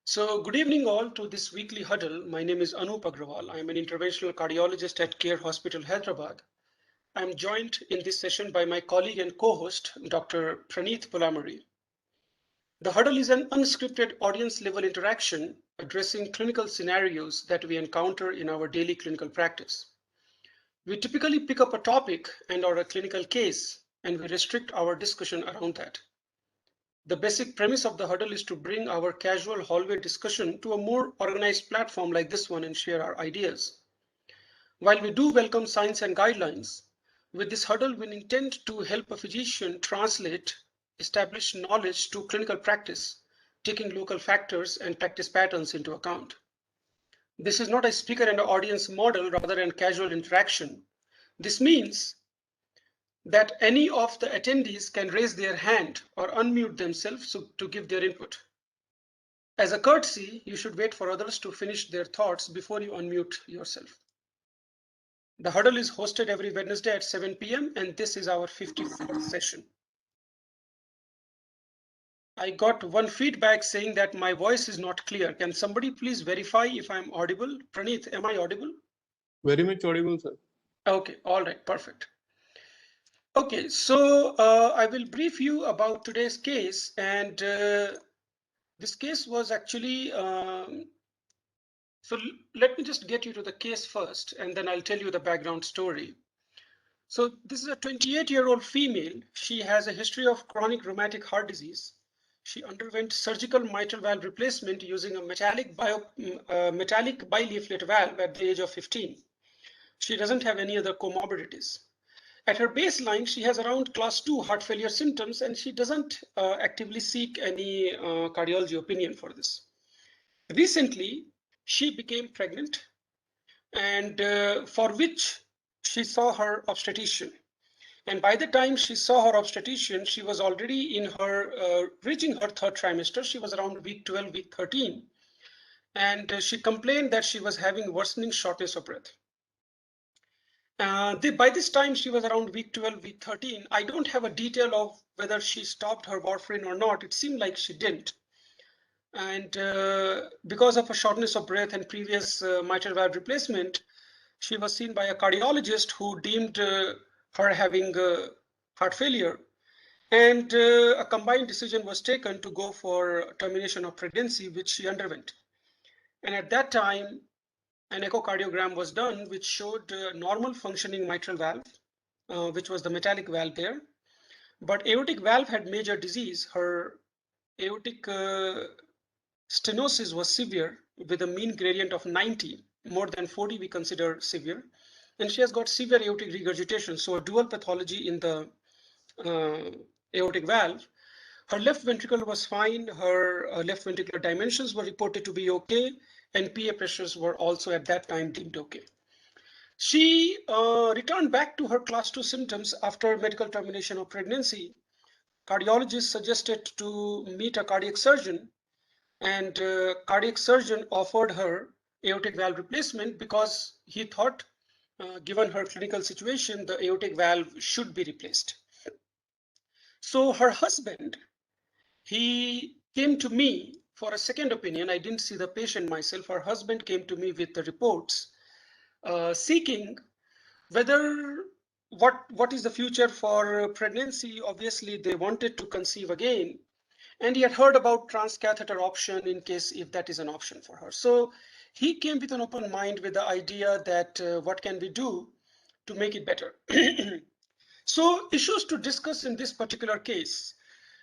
So good evening all to this weekly huddle. My name is Anoop Agrawal. I am an interventional cardiologist at Care Hospital, Hyderabad. I am joined in this session by my colleague and co-host, Dr. Praneeth Pulamari. The huddle is an unscripted audience level interaction addressing clinical scenarios that we encounter in our daily clinical practice. We typically pick up a topic and or a clinical case, and we restrict our discussion around that. The basic premise of the huddle is to bring our casual hallway discussion to a more organized platform like this one and share our ideas. While we do welcome science and guidelines, with this huddle we intend to help a physician translate established knowledge to clinical practice, taking local factors and practice patterns into account. This is not a speaker and audience model, rather than casual interaction. This means that any of the attendees can raise their hand or unmute themselves to give their input. As a courtesy, you should wait for others to finish their thoughts before you unmute yourself. The huddle is hosted every Wednesday at 7 p.m. and this is our 54th session. I got one feedback saying that my voice is not clear. Can somebody please verify if I'm audible? Praneeth, am I audible? Very much audible, sir. Okay, all right, perfect. Okay, so I will brief you about today's case, and this case was actually, so let me just get you to the case first, and then I'll tell you the background story. So this is a 28-year-old female. She has a history of chronic rheumatic heart disease. She underwent surgical mitral valve replacement using a metallic bileaflet valve at the age of 15. She doesn't have any other comorbidities. At her baseline, she has around class 2 heart failure symptoms, and she doesn't actively seek any cardiology opinion for this. Recently, she became pregnant, and for which she saw her obstetrician. And by the time she saw her obstetrician, she was already in her reaching her third trimester. She was around week 12, week 13. And she complained that she was having worsening shortness of breath. By this time, she was around week 12, week 13. I don't have a detail of whether she stopped her warfarin or not. It seemed like she didn't. And because of a shortness of breath and previous mitral valve replacement, she was seen by a cardiologist who deemed her having heart failure. And a combined decision was taken to go for termination of pregnancy, which she underwent. And at that time, an echocardiogram was done, which showed normal functioning mitral valve, which was the metallic valve there. But aortic valve had major disease. Her aortic stenosis was severe with a mean gradient of 90. More than 40 we consider severe. And she has got severe aortic regurgitation, so a dual pathology in the aortic valve. Her left ventricle was fine. Her left ventricular dimensions were reported to be okay, and PA pressures were also at that time deemed okay. She returned back to her class 2 symptoms after medical termination of pregnancy. Cardiologists suggested to meet a cardiac surgeon, and cardiac surgeon offered her aortic valve replacement because he thought, given her clinical situation, the aortic valve should be replaced. So her husband, he came to me for a second opinion. I didn't see the patient myself. Her husband came to me with the reports, seeking whether what is the future for pregnancy. Obviously, they wanted to conceive again, and he had heard about transcatheter option in case if that is an option for her. So he came with an open mind with the idea that what can we do to make it better. So issues to discuss in this particular case.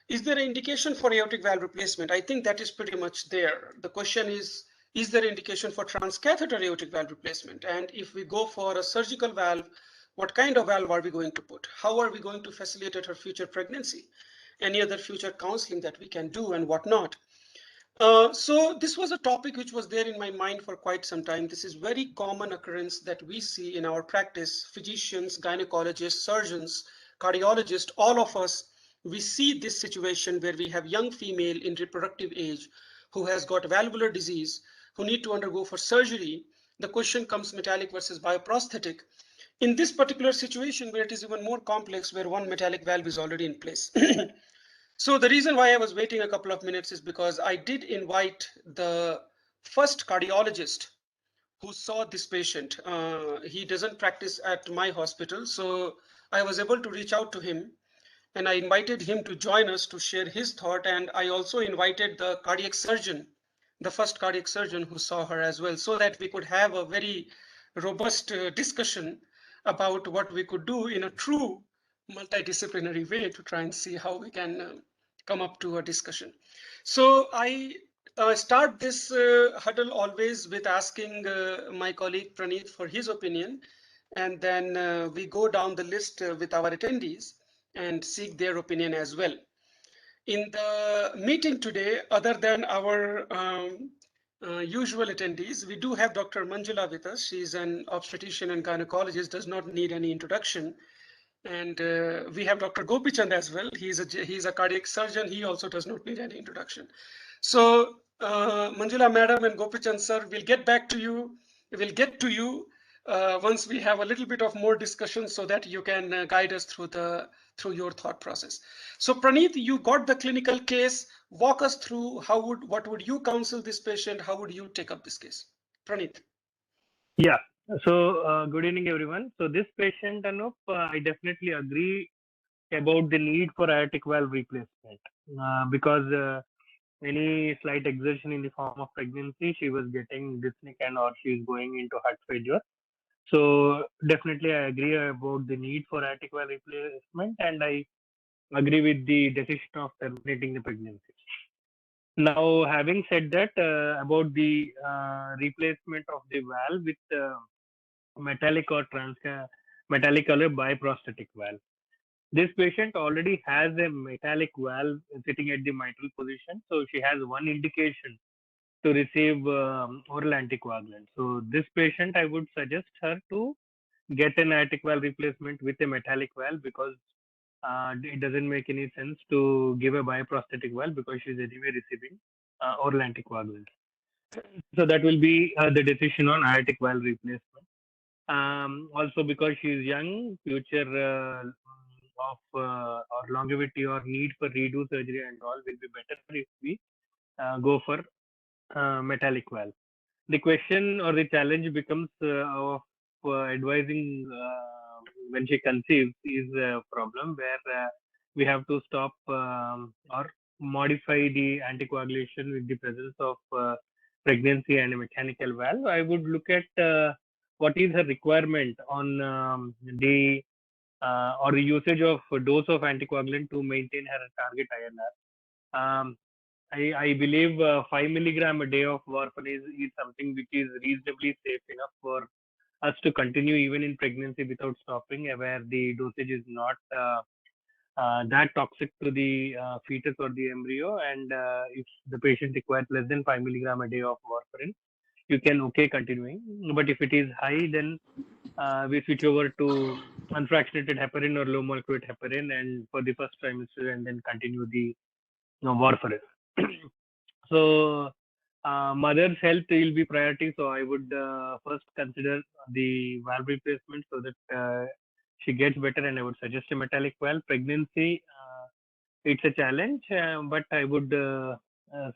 Is there an indication for aortic valve replacement? I think that is pretty much there. The question is there indication for transcatheter aortic valve replacement? And if we go for a surgical valve, what kind of valve are we going to put? How are we going to facilitate her future pregnancy? Any other future counseling that we can do and whatnot? So this was a topic which was there in my mind for quite some time. This is very common occurrence that we see in our practice. Physicians, gynecologists, surgeons, cardiologists, all of us, we see this situation where we have young female in reproductive age who has got valvular disease, who need to undergo for surgery. The question comes metallic versus bioprosthetic. In this particular situation where it is even more complex, where one metallic valve is already in place. So the reason why I was waiting a couple of minutes is because I did invite the first cardiologist who saw this patient. He doesn't practice at my hospital, so I was able to reach out to him and I invited him to join us to share his thought. And I also invited the cardiac surgeon, the first cardiac surgeon who saw her as well, so that we could have a very robust discussion about what we could do in a true multidisciplinary way to try and see how we can come up to a discussion. So I start this huddle always with asking my colleague Praneeth for his opinion, and then we go down the list with our attendees and seek their opinion as well. In the meeting today, other than our usual attendees, we do have Dr. Manjula with us. She's an obstetrician and gynecologist, does not need any introduction. And we have Dr. Gopichand as well. He's a cardiac surgeon. He also does not need any introduction. So Manjula madam and Gopichand sir, we'll get back to you. We'll get to you once we have a little bit of more discussion so that you can guide us through your thought process. So Praneeth, you got the clinical case. Walk us through what would you counsel this patient? How would you take up this case? Praneeth. Yeah. So good evening, everyone. So this patient, Anoop, I definitely agree about the need for aortic valve replacement because any slight exertion in the form of pregnancy, she was getting dyspneic and or she is going into heart failure. So definitely I agree about the need for aortic valve replacement, and I agree with the decision of terminating the pregnancy. Now, having said that, about the replacement of the valve with metallic or metallic color bioprosthetic valve. This patient already has a metallic valve sitting at the mitral position, so she has one indication to receive oral anticoagulant. So this patient, I would suggest her to get an aortic valve replacement with a metallic valve, because it doesn't make any sense to give a bioprosthetic valve because she's anyway receiving oral anticoagulant. So that will be the decision on aortic valve replacement. Also because she is young, future of or longevity or need for redo surgery and all will be better if we go for metallic valve. The question or the challenge becomes of advising when she conceives is a problem where we have to stop or modify the anticoagulation with the presence of pregnancy and a mechanical valve. I would look at what is her requirement on the or the usage of dose of anticoagulant to maintain her target INR. I believe 5 milligram a day of warfarin is something which is reasonably safe enough for us to continue even in pregnancy without stopping, where the dosage is not that toxic to the fetus or the embryo. And if the patient requires less than 5 milligram a day of warfarin, you can continuing. But if it is high, then we switch over to unfractionated heparin or low molecular weight heparin, and for the first trimester, and then continue the warfarin. So mother's health will be priority. So I would first consider the valve replacement so that she gets better, and I would suggest a metallic valve. Pregnancy, it's a challenge, but I would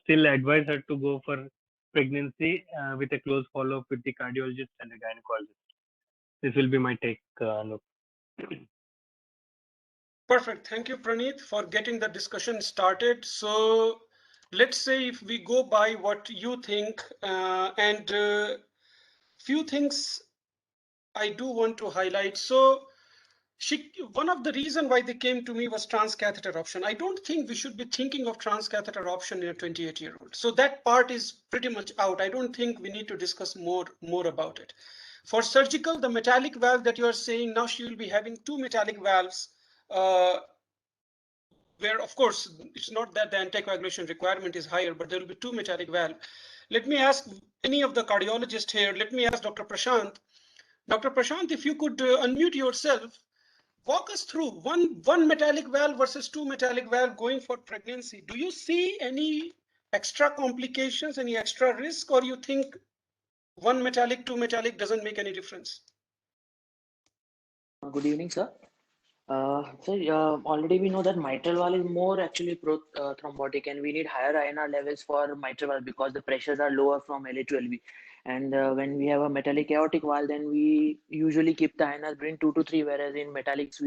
still advise her to go for pregnancy with a close follow-up with the cardiologist and the gynecologist. This will be my take, Anoop. Perfect. Thank you, Praneeth, for getting the discussion started. So let's say if we go by what you think, and few things I do want to highlight. So one of the reason why they came to me was transcatheter option. I don't think we should be thinking of transcatheter option in a 28-year-old. So that part is pretty much out. I don't think we need to discuss more about it. For surgical, the metallic valve that you are saying, now she will be having 2 metallic valves, where of course it's not that the anticoagulation requirement is higher, but there will be 2 metallic valve. Let me ask any of the cardiologists here. Let me ask Dr. Prashant. Dr. Prashant, if you could unmute yourself, walk us through one metallic valve versus 2 metallic valve going for pregnancy. Do you see any extra complications, any extra risk, or you think 1 metallic, 2 metallic doesn't make any difference? Good evening, sir. Already we know that mitral valve is more actually thrombotic, and we need higher INR levels for mitral valve because the pressures are lower from LA to LV. And when we have a metallic aortic valve, then we usually keep the INR between 2 to 3, whereas in metallics,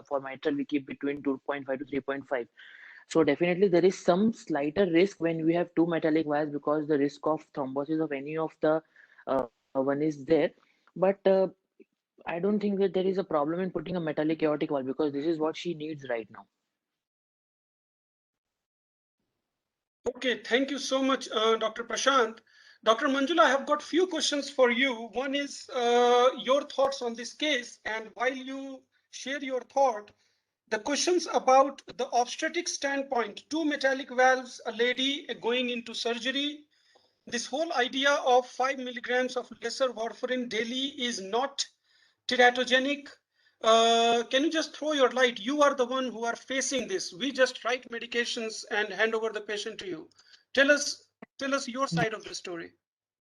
for mitral, we keep between 2.5 to 3.5. So definitely there is some slighter risk when we have two metallic valves because the risk of thrombosis of any of the one is there. But I don't think that there is a problem in putting a metallic aortic valve because this is what she needs right now. Okay, thank you so much, Dr. Prashant. Dr. Manjula, I have got few questions for you. One is your thoughts on this case, and while you share your thought, the questions about the obstetric standpoint, two metallic valves, a lady going into surgery, this whole idea of 5 milligrams of lesser warfarin daily is not teratogenic. Can you just throw your light? You are the one who are facing this. We just write medications and hand over the patient to you. Tell us your side of the story.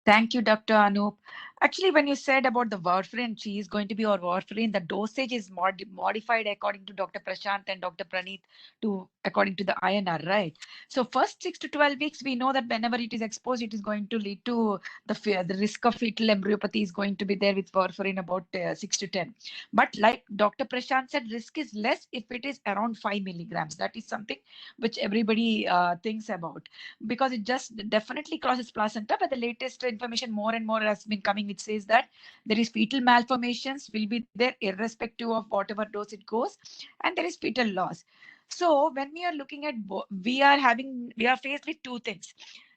Thank you, Dr. Anoop. Actually, when you said about the warfarin, she is going to be on warfarin, the dosage is modified according to Dr. Prashant and Dr. Praneeth to according to the INR, right? So first 6 to 12 weeks, we know that whenever it is exposed, it is going to lead to the risk of fetal embryopathy is going to be there with warfarin about 6 to 10. But like Dr. Prashant said, risk is less if it is around 5 milligrams. That is something which everybody thinks about because it just definitely crosses placenta. But the latest information more and more has been coming, which says that there is fetal malformations will be there irrespective of whatever dose it goes, and there is fetal loss. So when we are looking at, we are faced with two things.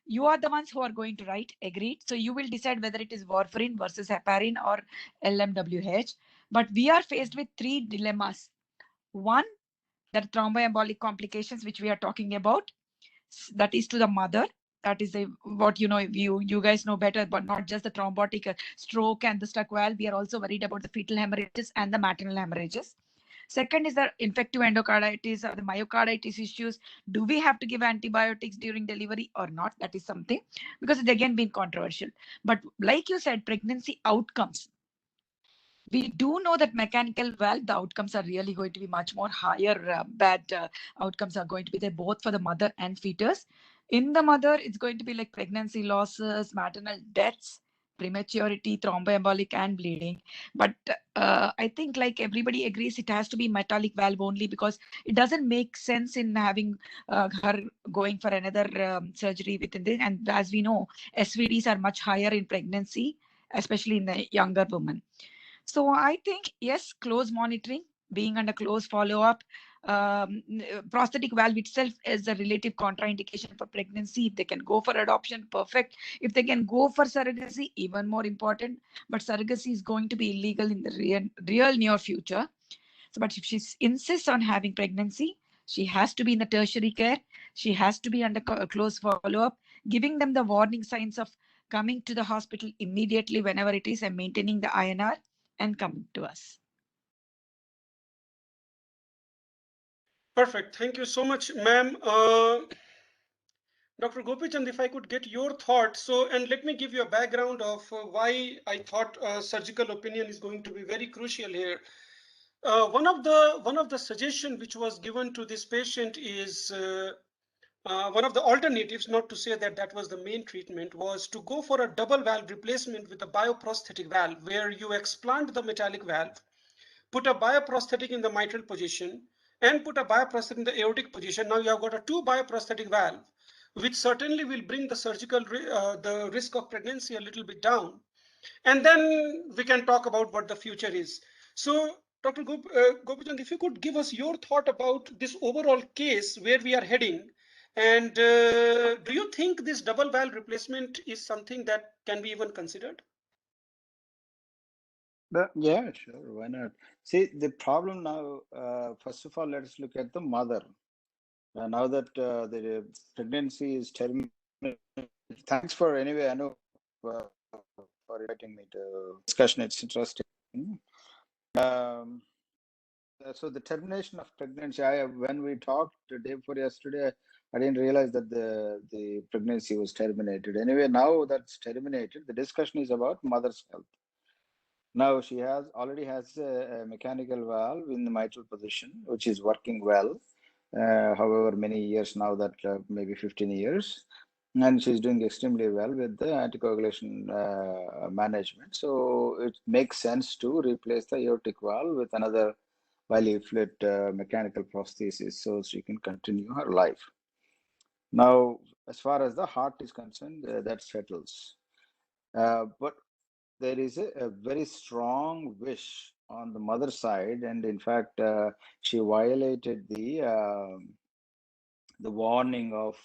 You are the ones who are going to write, agreed. So you will decide whether it is warfarin versus heparin or LMWH. But we are faced with three dilemmas. One, the thromboembolic complications, which we are talking about, that is to the mother. That is what you guys know better, but not just the thrombotic stroke and the stuck valve. We are also worried about the fetal hemorrhages and the maternal hemorrhages. Second is the infective endocarditis or the myocarditis issues. Do we have to give antibiotics during delivery or not? That is something, because it's again been controversial. But like you said, pregnancy outcomes, we do know that mechanical valve, the outcomes are really going to be much more higher. Bad outcomes are going to be there both for the mother and fetus. In the mother, it's going to be like pregnancy losses, maternal deaths, prematurity, thromboembolic, and bleeding. But I think like everybody agrees, it has to be metallic valve only because it doesn't make sense in having her going for another surgery within this. And as we know, SVDs are much higher in pregnancy, especially in the younger women. So I think, yes, close monitoring, being under close follow-up. Prosthetic valve itself is a relative contraindication for pregnancy. If they can go for adoption, perfect. If they can go for surrogacy, even more important. But surrogacy is going to be illegal in the real near future. So, but if she insists on having pregnancy, she has to be in the tertiary care. She has to be under close follow-up, giving them the warning signs of coming to the hospital immediately whenever it is and maintaining the INR and coming to us. Perfect. Thank you so much, ma'am. Dr. Gopichand, if I could get your thoughts. So, and let me give you a background of why I thought surgical opinion is going to be very crucial here. One of the suggestion which was given to this patient is one of the alternatives, not to say that that was the main treatment, was to go for a double valve replacement with a bioprosthetic valve, where you explant the metallic valve, put a bioprosthetic in the mitral position, and put a bioprosthetic in the aortic position. Now you have got a two bioprosthetic valve, which certainly will bring the the risk of pregnancy a little bit down. And then we can talk about what the future is. So, Dr. Gopichand, if you could give us your thought about this overall case, where we are heading, and do you think this double valve replacement is something that can be even considered? Yeah, sure. Why not? See, the problem now, first of all, let's look at the mother. Now that the pregnancy is terminated, thanks for anyway, Anoop, for inviting me to discussion. It's interesting. So the termination of pregnancy, when we talked the day before yesterday, I didn't realize that the pregnancy was terminated. Anyway, now that's terminated. The discussion is about mother's health. Now she already has a mechanical valve in the mitral position, which is working well. However many years now, that maybe 15 years, and she's doing extremely well with the anticoagulation management. So it makes sense to replace the aortic valve with another bileaflet mechanical prosthesis so she can continue her life. Now, as far as the heart is concerned, that settles. But there is a very strong wish on the mother side, and in fact, she violated the warning of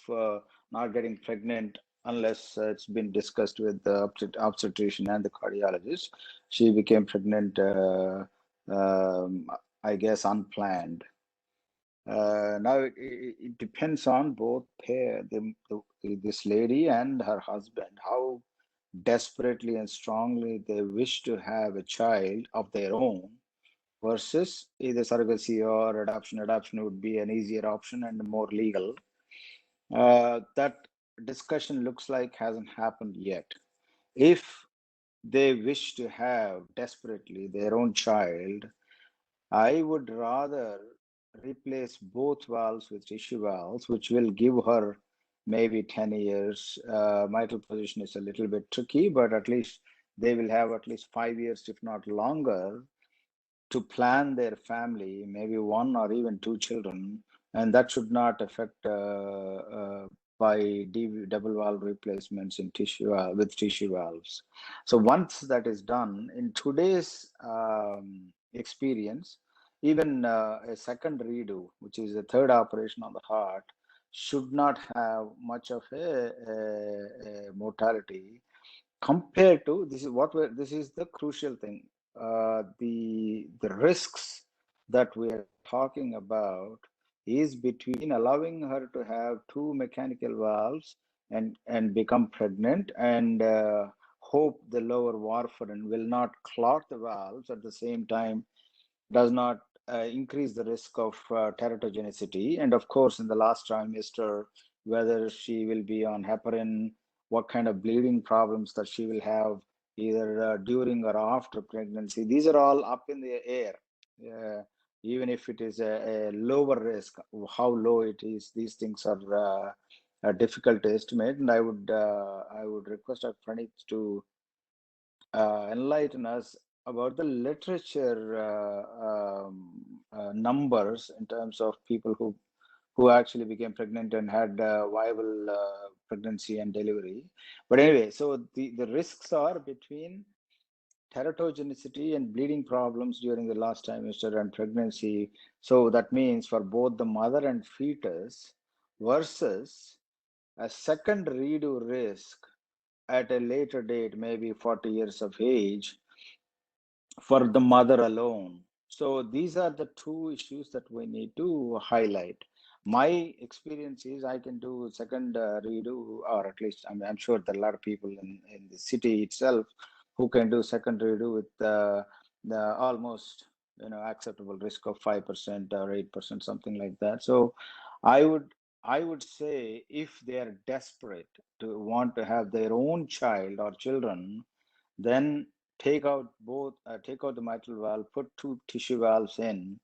not getting pregnant unless it's been discussed with the obstetrician and the cardiologist. She became pregnant, I guess, unplanned. Now it depends on both this lady and her husband, how desperately and strongly they wish to have a child of their own versus either surrogacy or adoption. Adoption would be an easier option and more legal. That discussion looks like hasn't happened yet. If they wish to have desperately their own child, I would rather replace both valves with tissue valves, which will give her maybe 10 years. Mitral position is a little bit tricky, but at least they will have at least 5 years, if not longer, to plan their family, maybe one or even two children, and that should not affect by double valve replacements in tissue with tissue valves. So once that is done, in today's experience, even a second redo, which is a third operation on the heart, should not have much of a mortality compared to this is the crucial thing. The risks that we are talking about is between allowing her to have two mechanical valves and become pregnant and hope the lower warfarin will not clot the valves at the same time, does not increase the risk of teratogenicity. And of course, in the last trimester, whether she will be on heparin, what kind of bleeding problems that she will have either during or after pregnancy. These are all up in the air. Even if it is a lower risk, how low it is, these things are difficult to estimate. And I would request our Pranit to enlighten us about the literature numbers in terms of people who actually became pregnant and had viable pregnancy and delivery. But anyway, so the risks are between teratogenicity and bleeding problems during the last trimester and pregnancy. So that means for both the mother and fetus versus a second redo risk at a later date, maybe 40 years of age, for the mother alone. So these are the two issues that we need to highlight. My experience is I can do second redo, or at least I'm sure there are a lot of people in the city itself who can do second redo with the almost acceptable risk of 5% or 8%, something like that. So I would say if they are desperate to want to have their own child or children, then take out the mitral valve, put two tissue valves in,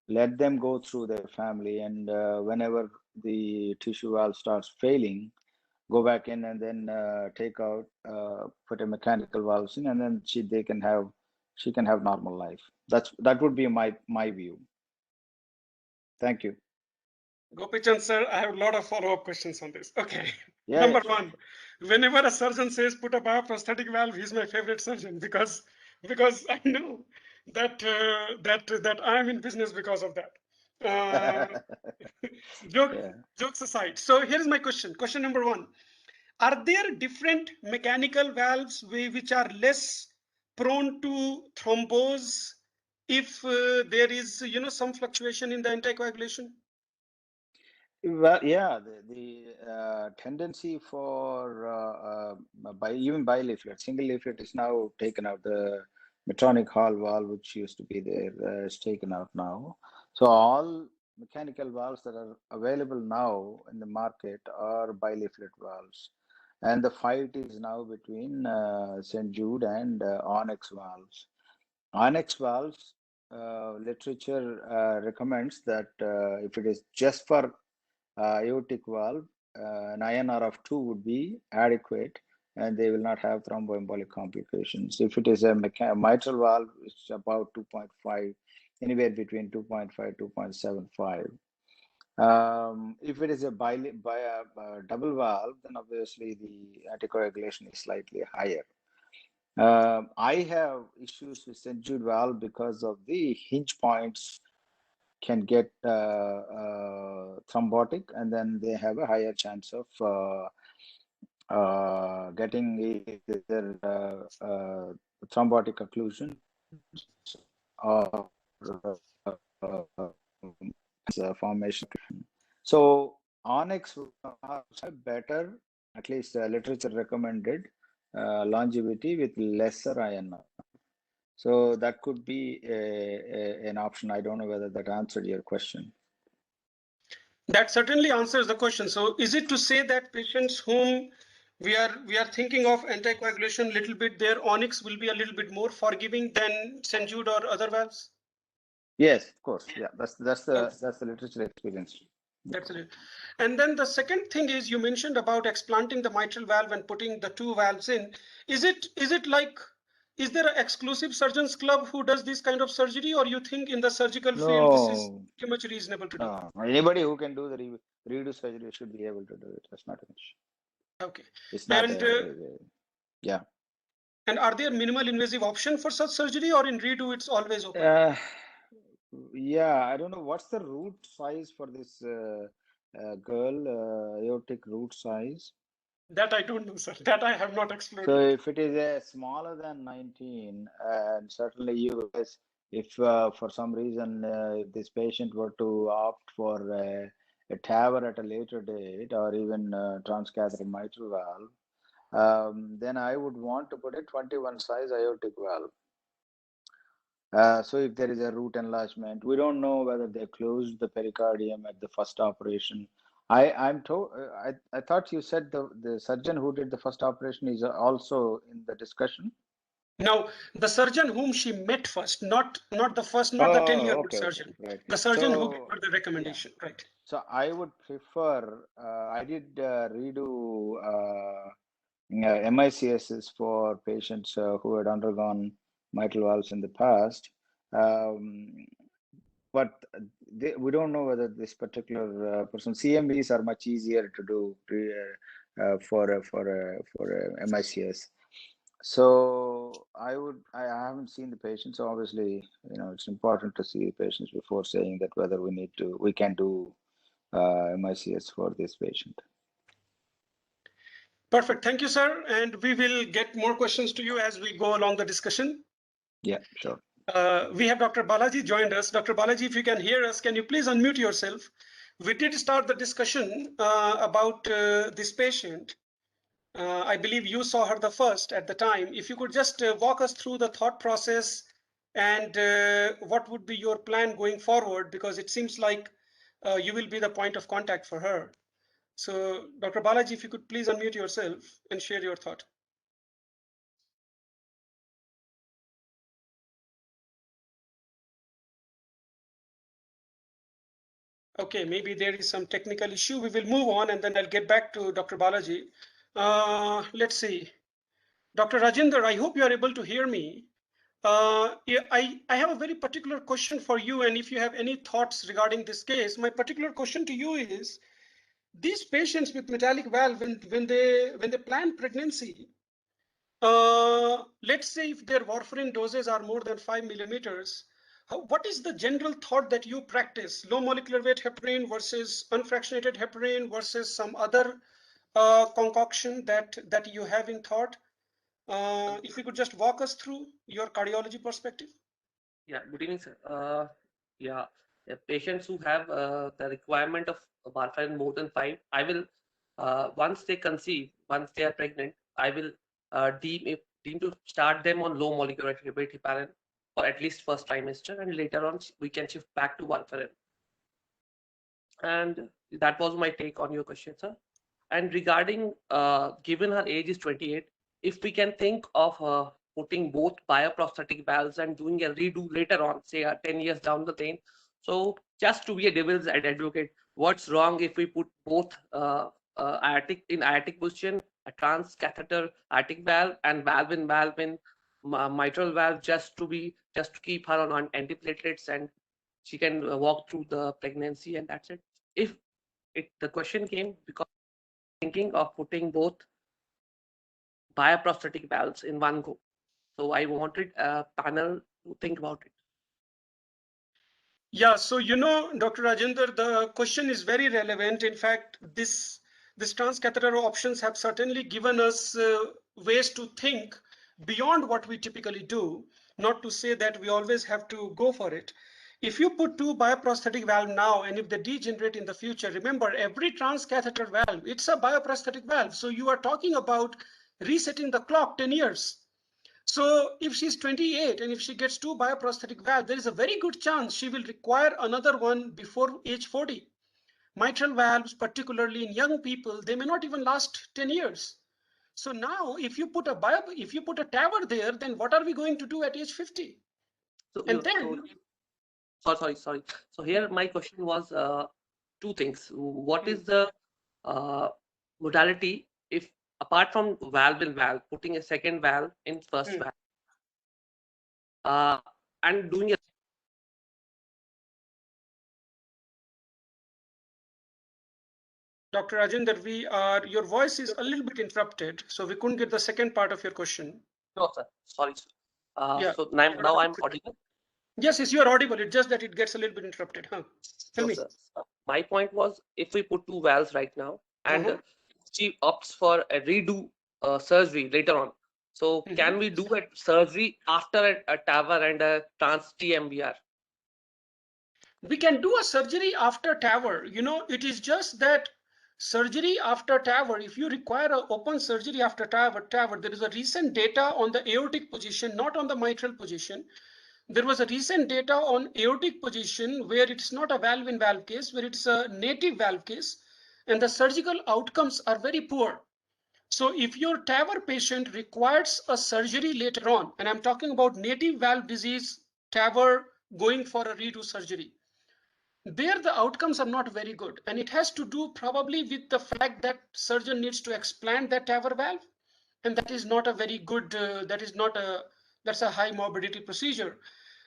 let them go through their family, and whenever the tissue valve starts failing, go back in and then take out, put a mechanical valves in, and then she can have normal life. That would be my view. Thank you. Gopichan sir, I have a lot of follow-up questions on this. Okay. Yeah, Number yeah, sure. one, whenever a surgeon says put a bioprosthetic valve, he's my favorite surgeon because I know that I'm in business because of that. Yeah. Jokes aside. So here's my question. Question number one: are there different mechanical valves which are less prone to thrombose if there is some fluctuation in the anticoagulation? Well, yeah, the tendency for even bileaflet, single leaflet is now taken out. The Medtronic Hall valve, which used to be there, is taken out now. So all mechanical valves that are available now in the market are bileaflet valves, and the fight is now between St. Jude and Onyx valves. Onyx valves, literature recommends that if it is just for aortic valve, an INR of 2 would be adequate, and they will not have thromboembolic complications. If it is a mitral valve, it's about 2.5, anywhere between 2.5 2.75. If it is a double valve, then obviously the anticoagulation is slightly higher. I have issues with St. Jude valve because of the hinge points can get thrombotic, and then they have a higher chance of getting either thrombotic occlusion or formation. So Onyx are better, at least literature recommended, longevity with lesser INR. So that could be an option. I don't know whether that answered your question. That certainly answers the question. So is it to say that patients whom we are thinking of anticoagulation a little bit, their Onyx will be a little bit more forgiving than St. Jude or other valves? Yes, of course. Yeah, that's the literature experience. That's it. And then the second thing is, you mentioned about explanting the mitral valve and putting the two valves in. Is there an exclusive surgeons club who does this kind of surgery, or you think in the surgical field this is pretty much reasonable to do? No, anybody who can do the redo surgery should be able to do it. That's not an issue. Okay. It's not And yeah. and are there minimal invasive option for such surgery, or in redo it's always open? Yeah, I don't know what's the root size for this girl, aortic root size. That I don't know, sir. That I have not explored. So if it is smaller than 19, and certainly you guys, if for some reason this patient were to opt for a TAVR at a later date, or even transcatheter mitral valve, then I would want to put a 21 size aortic valve. So if there is a root enlargement, we don't know whether they closed the pericardium at the first operation. I'm told, I thought you said the surgeon who did the first operation is also in the discussion. Now, the surgeon whom she met first, not the 10-year-old surgeon, right. the surgeon who gave her the recommendation, right? So I would prefer, I did redo MICSs for patients who had undergone mitral valves in the past. But we don't know whether this particular person, CMVs are much easier to do for MICS. So I haven't seen the patients. So obviously, it's important to see the patients before saying that whether we can do MICS for this patient. Perfect. Thank you, sir. And we will get more questions to you as we go along the discussion. Yeah, sure. We have Dr. Balaji joined us. Dr. Balaji, if you can hear us, can you please unmute yourself? We did start the discussion about this patient. I believe you saw her the first at the time. If you could just walk us through the thought process and what would be your plan going forward, because it seems like you will be the point of contact for her. So, Dr. Balaji, if you could please unmute yourself and share your thought. Okay, maybe there is some technical issue. We will move on and then I'll get back to Dr. Balaji. Let's see. Dr. Rajinder, I hope you are able to hear me. Yeah, I have a very particular question for you, and if you have any thoughts regarding this case, my particular question to you is, these patients with metallic valve, when they plan pregnancy, let's say if their warfarin doses are more than 5 millimeters, what is the general thought that you practice? Low molecular weight heparin versus unfractionated heparin versus some other concoction that you have in thought? If you could just walk us through your cardiology perspective. Yeah, good evening, sir. Yeah, patients who have the requirement of warfarin more than 5, I will, once they conceive, once they are pregnant, I will deem to start them on low molecular weight heparin for at least first trimester, and later on we can shift back to warfarin. And that was my take on your question, sir. And regarding, given her age is 28, if we can think of putting both bioprosthetic valves and doing a redo later on, say 10 years down the lane. So just to be a devil's advocate, what's wrong if we put both aortic position, a transcatheter aortic valve, and valve in mitral valve, just to keep her on antiplatelets, and she can walk through the pregnancy, and that's it. If the question came because thinking of putting both bioprosthetic valves in one go. So I wanted a panel to think about it. Yeah, so Dr. Rajendra, the question is very relevant. In fact, this transcatheter options have certainly given us ways to think beyond what we typically do, not to say that we always have to go for it. If you put two bioprosthetic valve now, and if they degenerate in the future, remember every transcatheter valve, it's a bioprosthetic valve. So you are talking about resetting the clock 10 years. So if she's 28 and if she gets two bioprosthetic valves, there is a very good chance she will require another one before age 40. Mitral valves, particularly in young people, they may not even last 10 years. So now if you put a TAVR there, then what are we going to do at age 50? Sorry. So here my question was two things. What is the modality if apart from valve in valve, putting a second valve in first valve, and doing a Dr. Rajendra, your voice is a little bit interrupted, so we couldn't get the second part of your question. No, sir. Sorry. Yeah. So now I'm audible. Yes, you are audible. It's just that it gets a little bit interrupted. Tell me. Sir. My point was, if we put two valves right now and she opts for a redo surgery later on, so can we do a surgery after a TAVR and a trans TMVR? We can do a surgery after TAVR. It is just that surgery after TAVR, if you require an open surgery after TAVR, there is a recent data on the aortic position, not on the mitral position. There was a recent data on aortic position where it's not a valve in valve case, where it's a native valve case, and the surgical outcomes are very poor. So if your TAVR patient requires a surgery later on, and I'm talking about native valve disease, TAVR going for a redo surgery, there the outcomes are not very good. And it has to do probably with the fact that surgeon needs to explant that TAVR valve. And that is not a very good, that's a high morbidity procedure.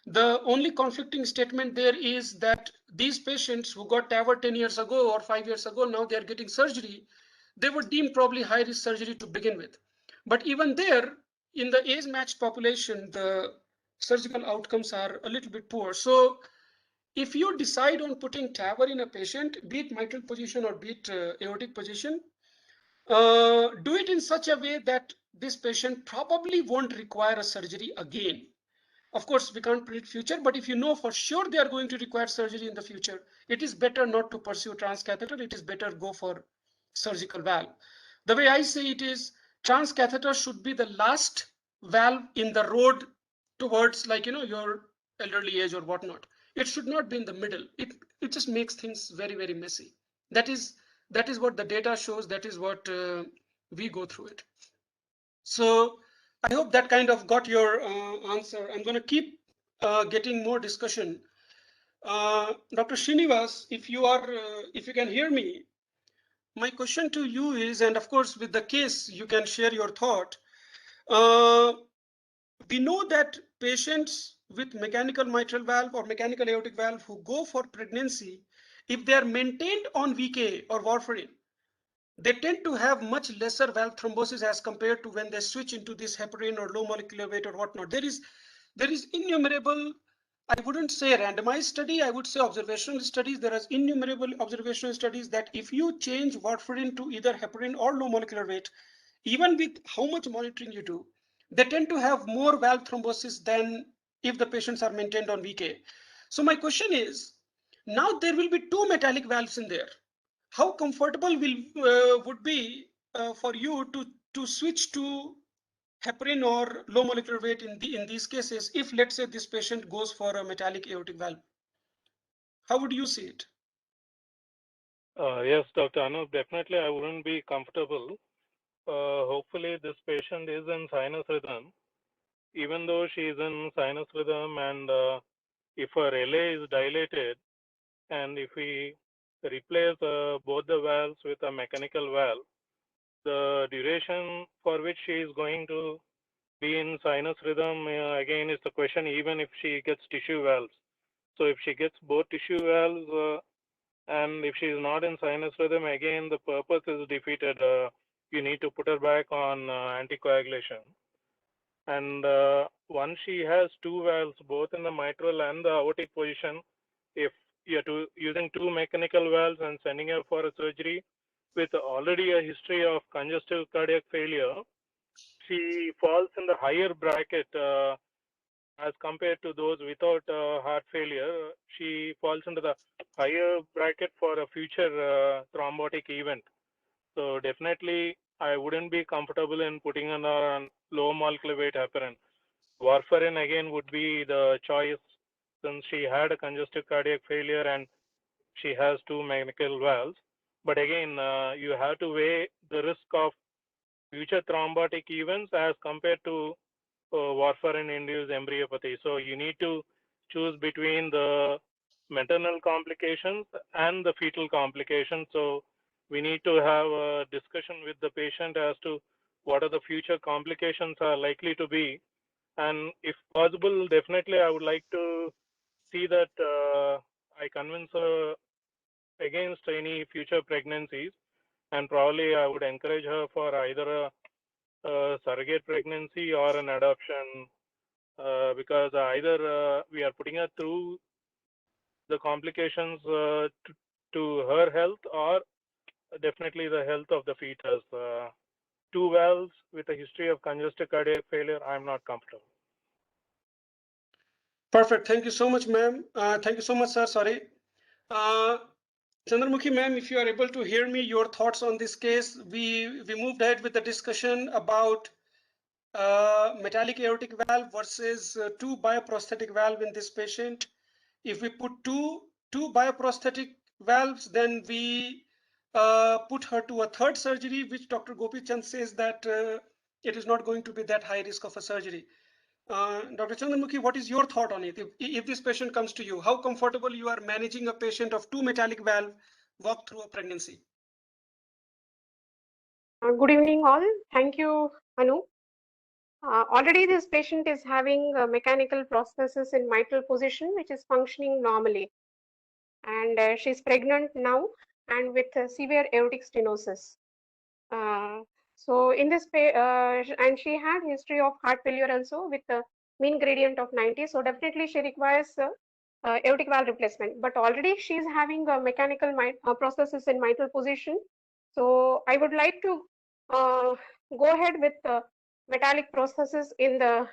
The only conflicting statement there is that these patients who got TAVR 10 years ago or 5 years ago, now they're getting surgery. They were deemed probably high risk surgery to begin with. But even there, in the age matched population, the surgical outcomes are a little bit poor. So if you decide on putting TAVR in a patient, be it mitral position or be it aortic position, do it in such a way that this patient probably won't require a surgery again. Of course, we can't predict future, but if you know for sure they are going to require surgery in the future, it is better not to pursue transcatheter. It is better go for surgical valve. The way I say it is, transcatheter should be the last valve in the road towards, like, your elderly age or whatnot. It should not be in the middle. It just makes things very, very messy. That is what the data shows. That is what we go through it. So I hope that kind of got your answer. I'm going to keep getting more discussion. Dr. Srinivas, if you can hear me, my question to you is, and of course with the case you can share your thought. We know that patients with mechanical mitral valve or mechanical aortic valve who go for pregnancy, if they are maintained on VK or warfarin, they tend to have much lesser valve thrombosis as compared to when they switch into this heparin or low molecular weight or whatnot. There is innumerable, I wouldn't say randomized study, I would say observational studies. There is innumerable observational studies that if you change warfarin to either heparin or low molecular weight, even with how much monitoring you do, they tend to have more valve thrombosis than if the patients are maintained on VK. So my question is, now there will be two metallic valves in there. How comfortable would be for you to switch to heparin or low molecular weight in these cases if, let's say, this patient goes for a metallic aortic valve? How would you see it? Yes, Dr. Anoop, definitely I wouldn't be comfortable. Hopefully this patient is in sinus rhythm even though she is in sinus rhythm and if her LA is dilated, and if we replace both the valves with a mechanical valve, the duration for which she is going to be in sinus rhythm, again, is the question, even if she gets tissue valves. So if she gets both tissue valves and if she is not in sinus rhythm, again, the purpose is defeated. You need to put her back on anticoagulation. And once she has two valves, both in the mitral and the aortic position, if you're using two mechanical valves and sending her for a surgery with already a history of congestive cardiac failure, she falls in the higher bracket as compared to those without heart failure. She falls into the higher bracket for a future thrombotic event. So definitely, I wouldn't be comfortable in putting on a low molecular weight heparin. Warfarin again would be the choice, since she had a congestive cardiac failure and she has two mechanical valves. But again, you have to weigh the risk of future thrombotic events as compared to warfarin-induced embryopathy. So you need to choose between the maternal complications and the fetal complications. So we need to have a discussion with the patient as to what are the future complications are likely to be. And if possible, definitely I would like to see that I convince her against any future pregnancies, and probably I would encourage her for either a surrogate pregnancy or an adoption, because either we are putting her through the complications to her health, or definitely the health of the fetus. Two valves with a history of congestive cardiac failure, I'm not comfortable. Perfect. Thank you so much, ma'am. Thank you so much, sir. Sorry. Chandramukhi ma'am, if you are able to hear me, your thoughts on this case. We moved ahead with the discussion about metallic aortic valve versus two bioprosthetic valve in this patient. If we put two bioprosthetic valves, then we put her to a third surgery, which Dr. Gopi Chand says that it is not going to be that high risk of a surgery. Dr. Chandramukhi, what is your thought on it? If this patient comes to you, how comfortable you are managing a patient of two metallic valve walk through a pregnancy? Good evening all. Thank you, Anu. Already this patient is having mechanical prosthesis in mitral position, which is functioning normally. And she's pregnant now and with severe aortic stenosis. So in this, and she had history of heart failure also with a mean gradient of 90. So definitely she requires aortic valve replacement. But already she's having a mechanical prosthesis in mitral position. So I would like to go ahead with metallic prosthesis in the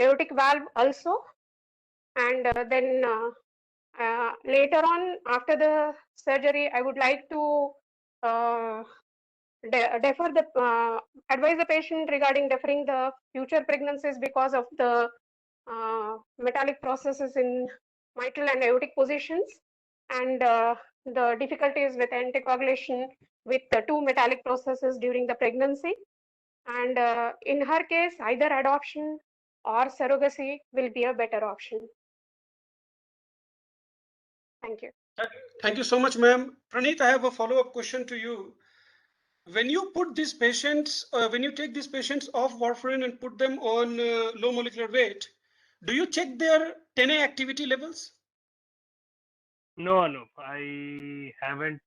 aortic valve also. And then later on, after the surgery, I would like to defer the advise the patient regarding deferring the future pregnancies because of the metallic processes in mitral and aortic positions, and the difficulties with anticoagulation with the two metallic processes during the pregnancy. And in her case, either adoption or surrogacy will be a better option. Thank you. Thank you so much, ma'am. Praneeth, I have a follow-up question to you. When you put these patients, when you take these patients off warfarin and put them on low molecular weight, do you check their 10A activity levels? No, I haven't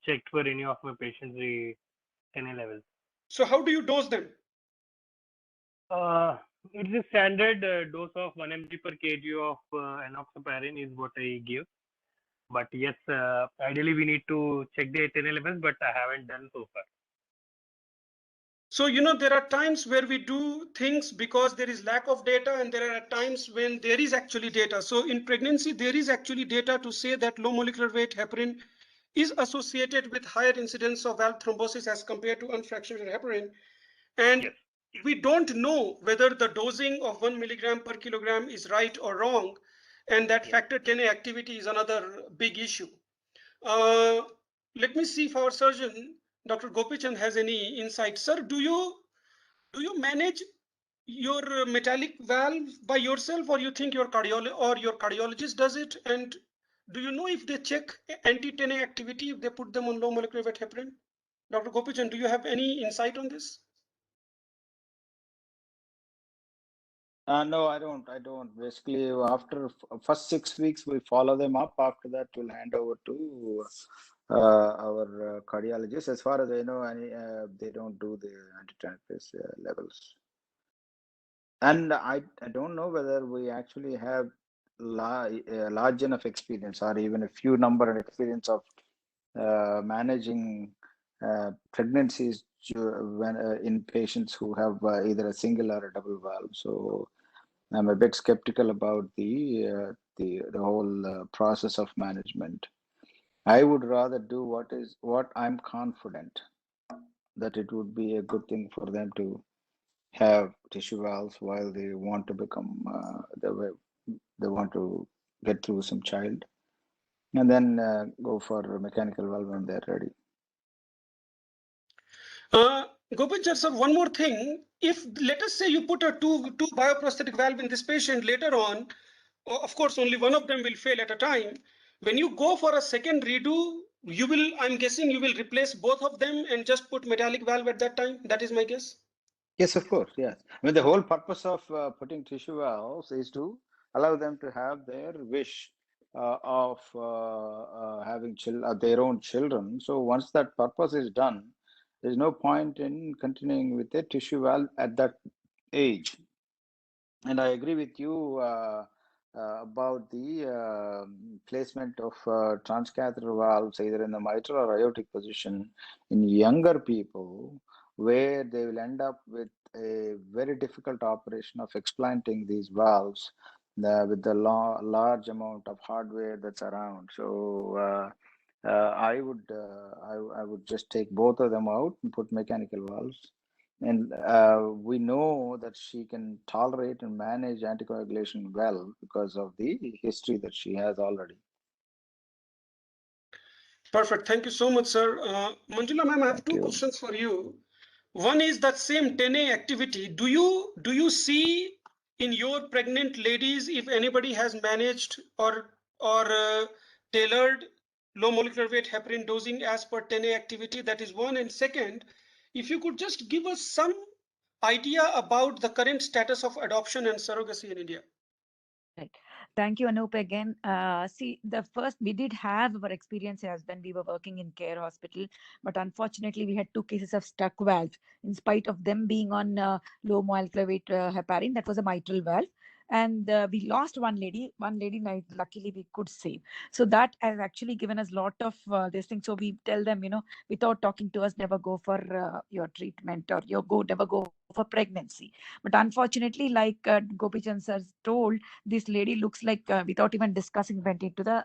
checked for any of my patients the NA levels. So how do you dose them? It's a standard dose of 1 mg per kg of enoxaparin is what I give. But yes, ideally we need to check the 10A levels, but I haven't done so far. So, you know, there are times where we do things because there is lack of data, and there are times when there is actually data. So in pregnancy, there is actually data to say that low molecular weight heparin is associated with higher incidence of valve thrombosis as compared to unfractionated heparin. And Yes. we don't know whether the dosing of 1 milligram per kilogram is right or wrong. And that factor 10A activity is another big issue. Let me see if our surgeon, Dr. Gopichand, has any insight. Sir, do you manage your metallic valve by yourself, or you think your cardiologist does it? And do you know if they check anti-10A activity if they put them on low molecular weight heparin? Dr. Gopichan, do you have any insight on this? No, I don't. Basically, after first 6 weeks, we follow them up. After that, we'll hand over to our cardiologist. As far as I know, they don't do the antitransferase levels. And I don't know whether we actually have large enough experience or even a few number and experience of managing pregnancies in patients who have either a single or a double valve. So I'm a bit skeptical about the whole process of management. I would rather do what I'm confident that it would be a good thing for them to have tissue valves while they want to become they want to get through some child, and then go for a mechanical valve when they're ready. Gopinchar sir, one more thing. If let us say you put a two bioprosthetic valve in this patient later on, of course only one of them will fail at a time. When you go for a second redo, you will, I'm guessing you will replace both of them and just put metallic valve at that time. That is my guess. Yes, of course. Yes. I mean, the whole purpose of putting tissue valves is to allow them to have their wish of having their own children. So once that purpose is done, there's no point in continuing with a tissue valve at that age. And I agree with you about the placement of transcatheter valves either in the mitral or aortic position in younger people, where they will end up with a very difficult operation of explanting these valves with the large amount of hardware that's around. So I would just take both of them out and put mechanical valves. And we know that she can tolerate and manage anticoagulation well because of the history that she has already. Perfect. Thank you so much, sir. Manjula ma'am, I have two you. questions for you. One is that same 10A activity. Do you see in your pregnant ladies if anybody has managed or tailored low molecular weight heparin dosing as per 10A activity? That is one. And second, if you could just give us some idea about the current status of adoption and surrogacy in India. Right. Thank you, Anoop, again. See, the first, we did have our experience as when we were working in care hospital, but unfortunately, we had 2 cases of stuck valve. In spite of them being on low molecular weight heparin, that was a mitral valve. And we lost one lady. Luckily, we could save. So that has actually given us a lot of this thing. So we tell them, without talking to us, never go for your treatment or never go for pregnancy. But unfortunately, like Gopichan sir told, this lady looks like without even discussing went into the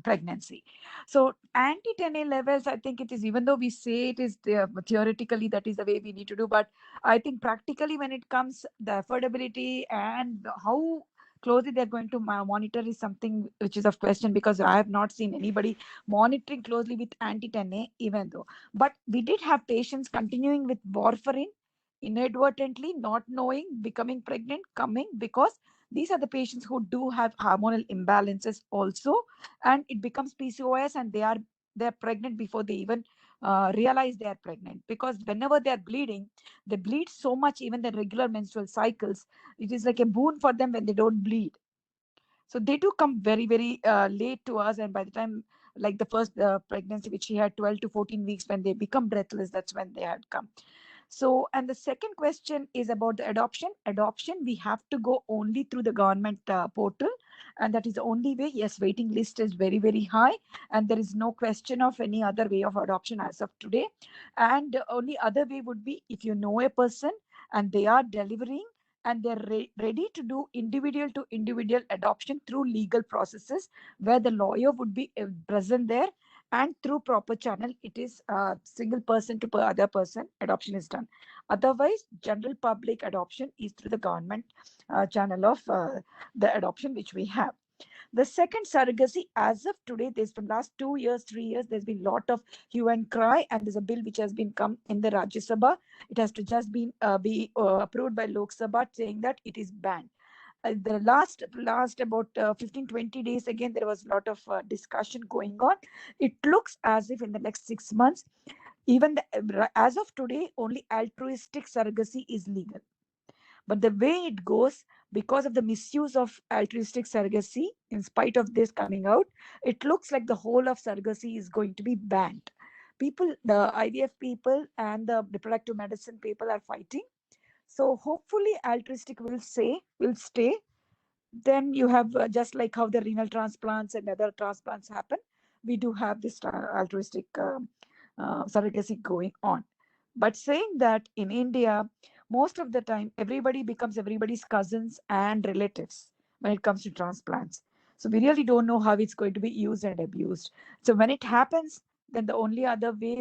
pregnancy. So anti-10A levels, I think it is, even though we say it is theoretically that is the way we need to do, but I think practically when it comes, the affordability and how closely they're going to monitor is something which is of question, because I have not seen anybody monitoring closely with anti-10A even though. But we did have patients continuing with warfarin inadvertently, not knowing, becoming pregnant, coming, because these are the patients who do have hormonal imbalances also, and it becomes PCOS, and they're pregnant before they even realize they are pregnant, because whenever they are bleeding, they bleed so much, even the regular menstrual cycles, it is like a boon for them when they don't bleed. So they do come very, very late to us, and by the time, like the first pregnancy which she had 12 to 14 weeks, when they become breathless, that's when they had come. So, and the second question is about the adoption. Adoption, we have to go only through the government portal, and that is the only way. Yes, waiting list is very, very high, and there is no question of any other way of adoption as of today. And the only other way would be if you know a person and they are delivering, and they're ready to do individual to individual adoption through legal processes, where the lawyer would be present there, and through proper channel, it is single person to per other person adoption is done. Otherwise, general public adoption is through the government channel of the adoption which we have. The second, surrogacy. As of today, there's from last 2 years, 3 years, there's been a lot of hue and cry, and there's a bill which has been come in the Rajya Sabha. It has to just be approved by Lok Sabha, saying that it is banned. The last about 15-20 days, again there was a lot of discussion going on. It looks as if in the next 6 months, even as of today, only altruistic surrogacy is legal. But the way it goes, because of the misuse of altruistic surrogacy, in spite of this coming out, it looks like the whole of surrogacy is going to be banned. People, the IVF people and the reproductive medicine people are fighting. So hopefully altruistic will stay. Then you have just like how the renal transplants and other transplants happen, we do have this altruistic surrogacy going on. But saying that, in India, most of the time everybody becomes everybody's cousins and relatives when it comes to transplants. So we really don't know how it's going to be used and abused. So when it happens, then the only other way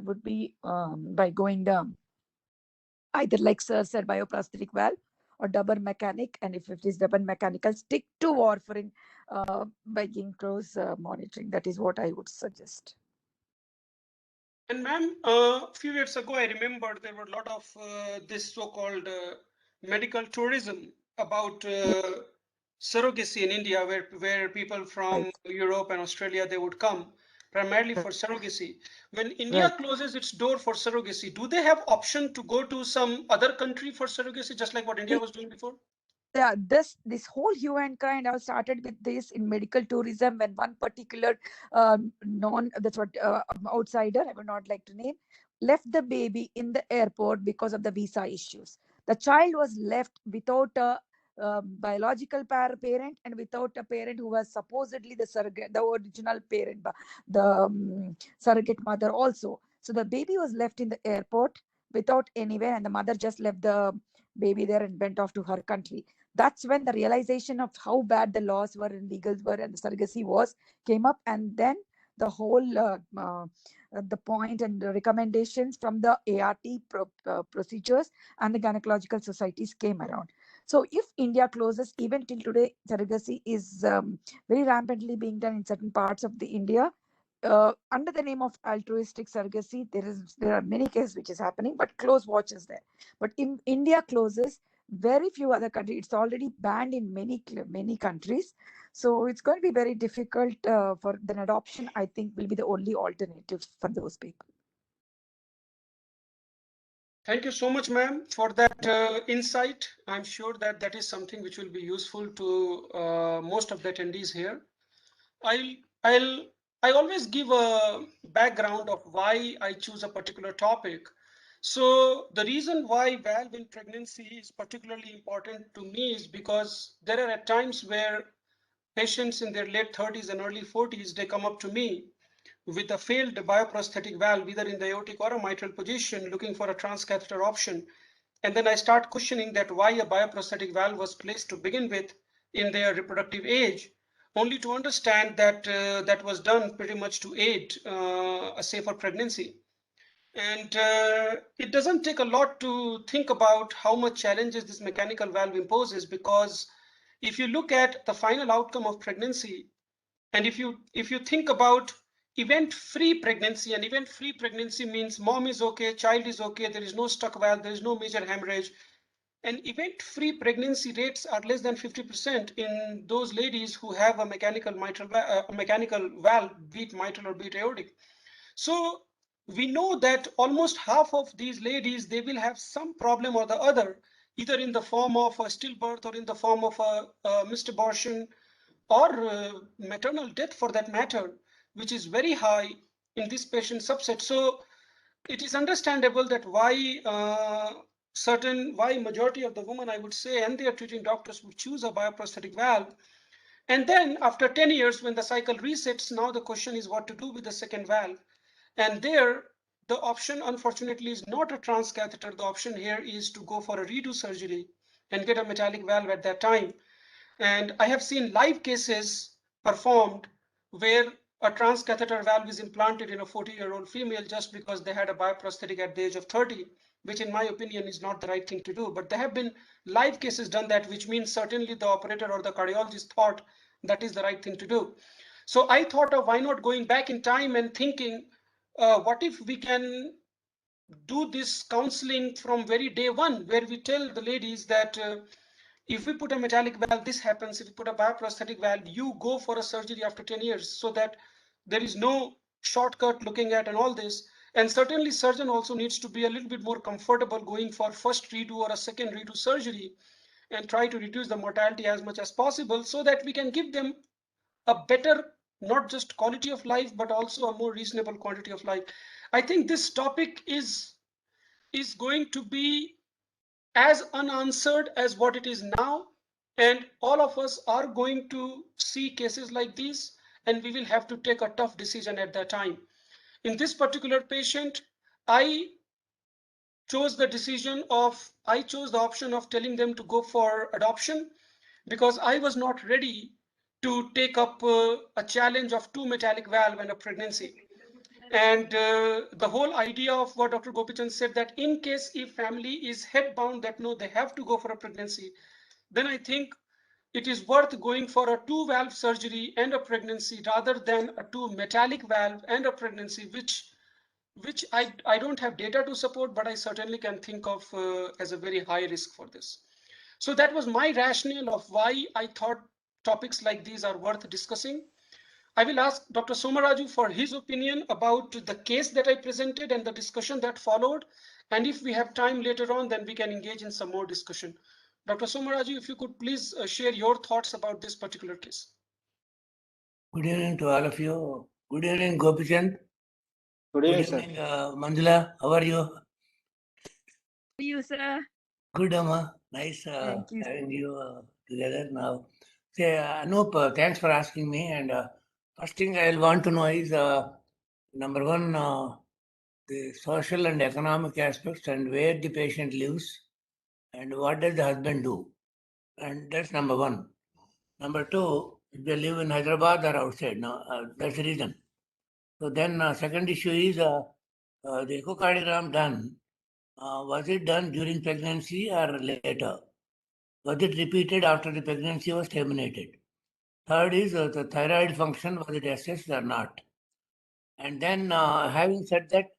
would be by going down, either like Sir said, bioprosthetic valve or double mechanic. And if it is double mechanical, stick to warfarin by getting close monitoring. That is what I would suggest. And ma'am, a few years ago, I remember there were a lot of this so-called medical tourism about surrogacy in India, where people from Europe and Australia, they would come primarily for surrogacy. When India closes its door for surrogacy, do they have option to go to some other country for surrogacy, just like what India was doing before? Yeah, this whole hue and cry and I started with this in medical tourism, when one particular outsider, I would not like to name, left the baby in the airport because of the visa issues. The child was left without a biological parent and without a parent who was supposedly the surrogate, the original parent, the surrogate mother also. So the baby was left in the airport without anywhere, and the mother just left the baby there and went off to her country. That's when the realization of how bad the laws were and legals were and the surrogacy came up. And then the whole the point and the recommendations from the ART procedures and the gynecological societies came around. So if India closes, even till today, surrogacy is very rampantly being done in certain parts of the India. Under the name of altruistic surrogacy, there are many cases which is happening, but close watch is there. But in India closes, very few other countries, it's already banned in many countries. So it's going to be very difficult for the adoption, I think, will be the only alternative for those people. Thank you so much, ma'am, for that insight. I'm sure that that is something which will be useful to most of the attendees here. I always give a background of why I choose a particular topic. So the reason why valve in pregnancy is particularly important to me is because there are at times where patients in their late 30s and early 40s, they come up to me with a failed bioprosthetic valve, either in the aortic or a mitral position, looking for a transcatheter option. And then I start questioning that why a bioprosthetic valve was placed to begin with in their reproductive age, only to understand that that was done pretty much to aid a safer pregnancy. And it doesn't take a lot to think about how much challenges this mechanical valve imposes, because if you look at the final outcome of pregnancy, and if you think about event-free pregnancy, and event-free pregnancy means mom is okay, child is okay, there is no stuck valve, there is no major hemorrhage, and event-free pregnancy rates are less than 50% in those ladies who have a mechanical valve, be it mitral or be it aortic. So we know that almost half of these ladies, they will have some problem or the other, either in the form of a stillbirth or in the form of a missed abortion or maternal death for that matter, which is very high in this patient subset. So it is understandable that why majority of the women, I would say, and their treating doctors would choose a bioprosthetic valve. And then after 10 years, when the cycle resets, now the question is what to do with the second valve. And there, the option, unfortunately, is not a transcatheter. The option here is to go for a redo surgery and get a metallic valve at that time. And I have seen live cases performed where a transcatheter valve is implanted in a 40-year-old female just because they had a bioprosthetic at the age of 30, which in my opinion is not the right thing to do. But there have been live cases done that, which means certainly the operator or the cardiologist thought that is the right thing to do. So I thought of why not going back in time and thinking, what if we can do this counseling from very day one, where we tell the ladies that if we put a metallic valve, this happens. If we put a bioprosthetic valve, you go for a surgery after 10 years, so that there is no shortcut looking at and all this. And certainly surgeon also needs to be a little bit more comfortable going for first redo or a second redo surgery and try to reduce the mortality as much as possible, so that we can give them a better, not just quality of life, but also a more reasonable quantity of life. I think this topic is going to be as unanswered as what it is now, and all of us are going to see cases like these, and we will have to take a tough decision at that time. In this particular patient, I chose the option of telling them to go for adoption, because I was not ready to take up a challenge of 2 metallic valve and a pregnancy. And the whole idea of what Dr. Gopichan said, that in case if family is head bound that no, they have to go for a pregnancy, then I think it is worth going for a 2 valve surgery and a pregnancy rather than a 2 metallic valve and a pregnancy, which I don't have data to support, but I certainly can think of as a very high risk for this. So that was my rationale of why I thought topics like these are worth discussing. I will ask Dr. Somaraju for his opinion about the case that I presented and the discussion that followed. And if we have time later on, then we can engage in some more discussion. Dr. Somaraju, if you could please share your thoughts about this particular case. Good evening to all of you. Good evening, Gopichand. Good Good evening, sir. evening, Manjula. How are you? For you, sir. Good, Amma. Nice Thank you. having you together now. Say, Anoop, thanks for asking me. And first thing I'll want to know is, number one, the social and economic aspects and where the patient lives and what does the husband do. And that's number one. Number two, if they live in Hyderabad or outside, no, that's the reason. So then second issue is the echocardiogram done. Was it done during pregnancy or later? Was it repeated after the pregnancy was terminated? Third is the thyroid function, was it assessed or not? And then having said that,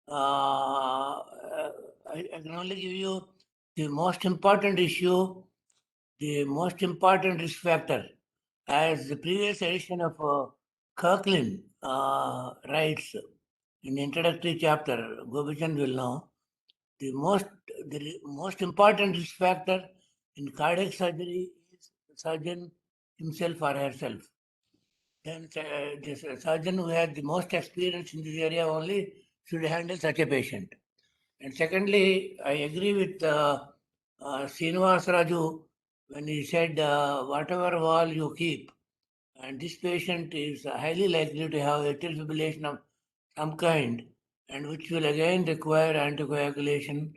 I can only give you the most important issue, the most important risk factor. As the previous edition of Kirkland writes in the introductory chapter, Gopichand will know, the most important risk factor in cardiac surgery is the surgeon himself or herself. Then the surgeon who has the most experience in this area only should handle such a patient. And secondly, I agree with Srinivas Raju when he said whatever wall you keep, and this patient is highly likely to have atrial fibrillation of some kind, and which will again require anticoagulation,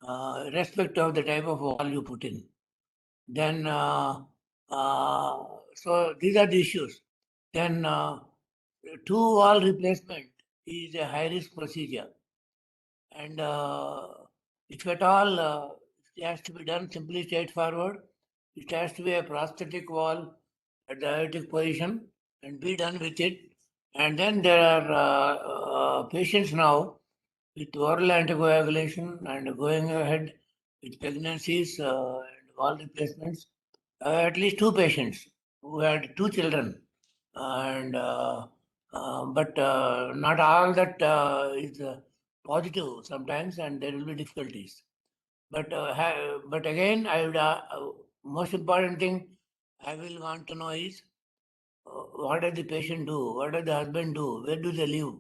irrespective of the type of wall you put in. Then, so these are the issues. Then, 2-wall replacement is a high-risk procedure. And if at all it has to be done simply straightforward, it has to be a prosthetic wall at the aortic position and be done with it. And then there are patients now with oral anticoagulation and going ahead with pregnancies and wall replacements. At least 2 patients who had 2 children, and but not all that is positive sometimes, and there will be difficulties. But but again, I would most important thing I will want to know is what does the patient do? What does the husband do? Where do they live?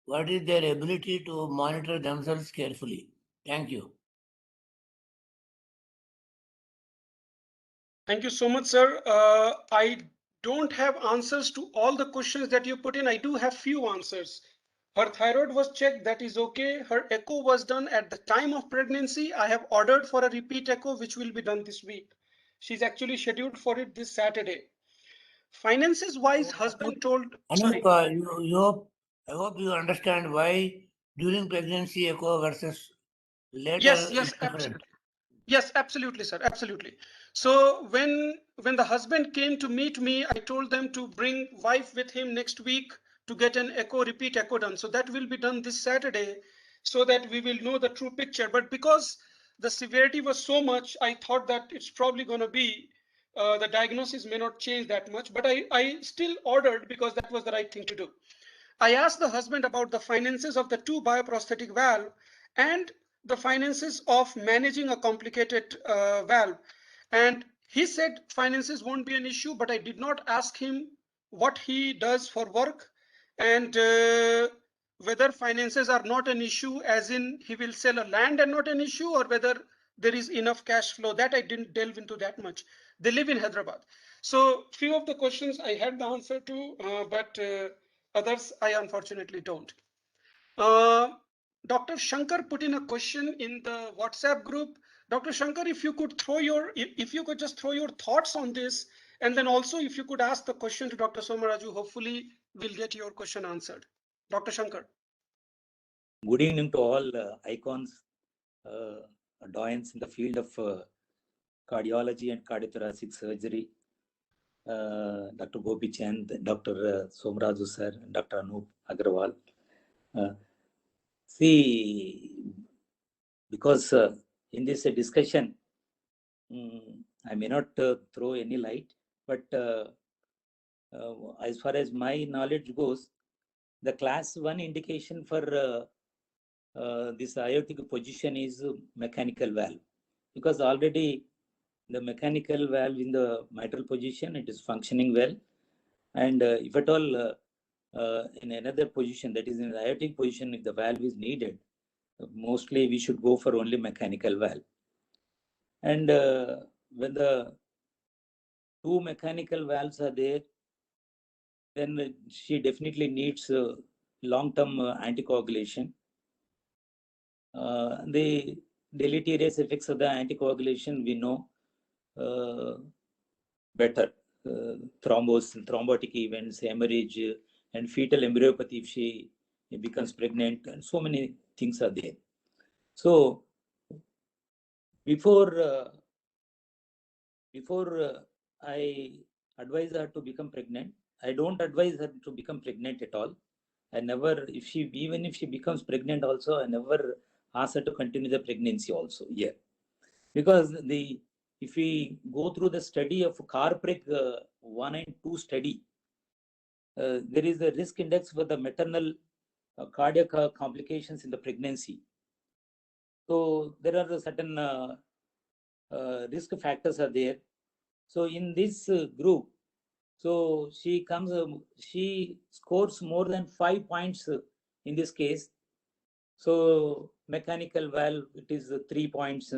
What is their ability to monitor themselves carefully? Thank you. Thank you so much, sir. I don't have answers to all the questions that you put in. I do have few answers. Her thyroid was checked, that is okay. Her echo was done at the time of pregnancy. I have ordered for a repeat echo, which will be done this week. She's actually scheduled for it this Saturday. Finances wise, husband told. Anoop, I hope you understand why during pregnancy echo versus later Yes, is different. Yes, absolutely, sir. Absolutely. So when the husband came to meet me, I told them to bring wife with him next week to get an repeat echo done. So that will be done this Saturday, so that we will know the true picture. But because the severity was so much, I thought that it's probably going to be the diagnosis may not change that much. But I still ordered because that was the right thing to do. I asked the husband about the finances of the 2 bioprosthetic valve and the finances of managing a complicated valve. And he said finances won't be an issue, but I did not ask him what he does for work and whether finances are not an issue, as in he will sell a land and not an issue, or whether there is enough cash flow. That I didn't delve into that much. They live in Hyderabad. So few of the questions I had the answer to, but others I unfortunately don't. Dr. Shankar put in a question in the WhatsApp group. Dr. Shankar, if you could just throw your thoughts on this, and then also if you could ask the question to Dr. Somaraju, hopefully we'll get your question answered. Dr. Shankar. Good evening to all icons, doyens in the field of cardiology and cardiothoracic surgery. Dr. Gopi Chand, Dr. Somaraju sir, and Dr. Anoop Agrawal. See, because in this discussion, I may not throw any light, but as far as my knowledge goes, the class 1 indication for this aortic position is mechanical valve, because already the mechanical valve in the mitral position, it is functioning well. And if at all in another position, that is in the aortic position, if the valve is needed, mostly we should go for only mechanical valve. And when the 2 mechanical valves are there, then she definitely needs long-term anticoagulation. The deleterious effects of the anticoagulation we know better. Thrombotic events, hemorrhage, and fetal embryopathy if she becomes pregnant, and so many things are there. So before I advise her to become pregnant, I don't advise her to become pregnant at all. I never, even if she becomes pregnant also, I never ask her to continue the pregnancy also here. Because if we go through the study of CARPREG 1 and 2 study, there is a risk index for the maternal cardiac complications in the pregnancy. So there are certain risk factors are there. So in this group, so she scores more than 5 points in this case. So mechanical valve, it is 3 points.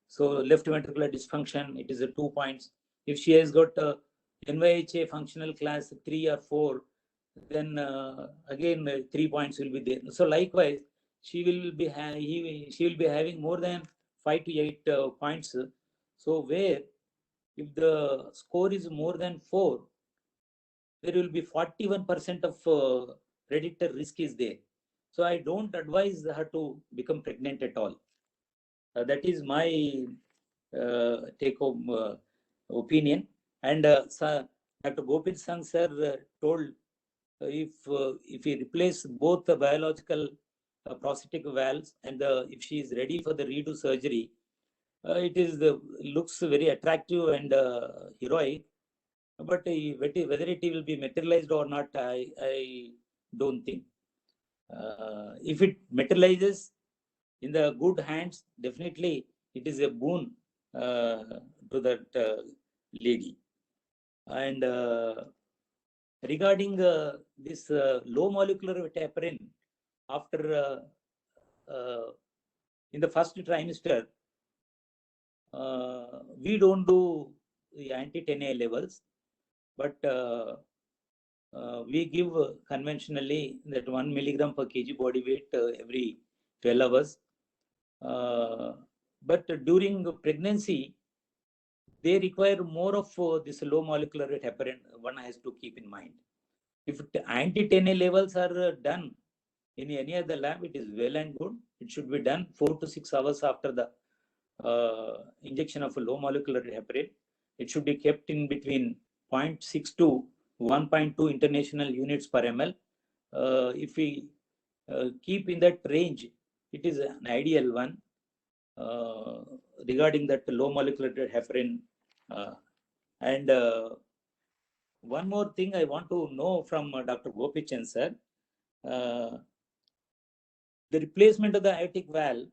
So left ventricular dysfunction, it is 2 points. If she has got NYHA functional class 3 or 4, then again 3 points will be there. So likewise, she will be having more than 5 to 8 points. So where if the score is more than 4, there will be 41% of predictor risk is there. So I don't advise her to become pregnant at all. That is my take-home opinion. And Dr. Gopil Sang sir told if we replace both the biological prosthetic valves and if she is ready for the redo surgery, it looks very attractive and heroic. But whether it will be materialized or not, I don't think. If it materializes in the good hands, definitely it is a boon to that lady. And regarding this low molecular heparin, after in the first trimester, we don't do the anti-10A levels, but we give conventionally that 1 milligram per kg body weight every 12 hours. But during pregnancy, they require more of this low molecular weight heparin. One has to keep in mind. If anti-10A levels are done in any other lab, it is well and good. It should be done 4 to 6 hours after the injection of a low molecular heparin. It should be kept in between 0.6 to 1.2 international units per ml. If we keep in that range, it is an ideal one regarding that low molecular heparin. And one more thing I want to know from Dr. Gopichan sir, the replacement of the aortic valve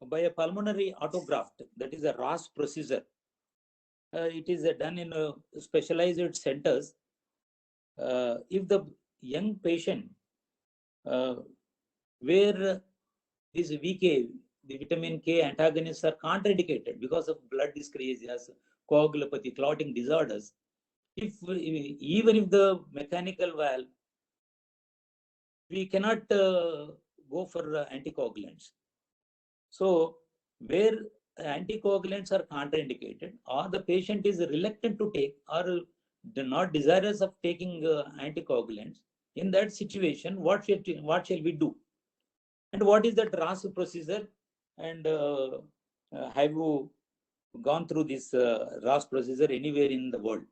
by a pulmonary autograft, that is a ROS procedure. It is done in specialized centers. If the young patient where this VK, the vitamin K antagonists are contraindicated because of blood dyscrasias, coagulopathy, clotting disorders, even if the mechanical valve, we cannot go for anticoagulants. So where anticoagulants are contraindicated, or the patient is reluctant to take, or not desirous of taking anticoagulants, in that situation, what shall we do? And what is the ROS procedure? And have you gone through this ROS procedure anywhere in the world?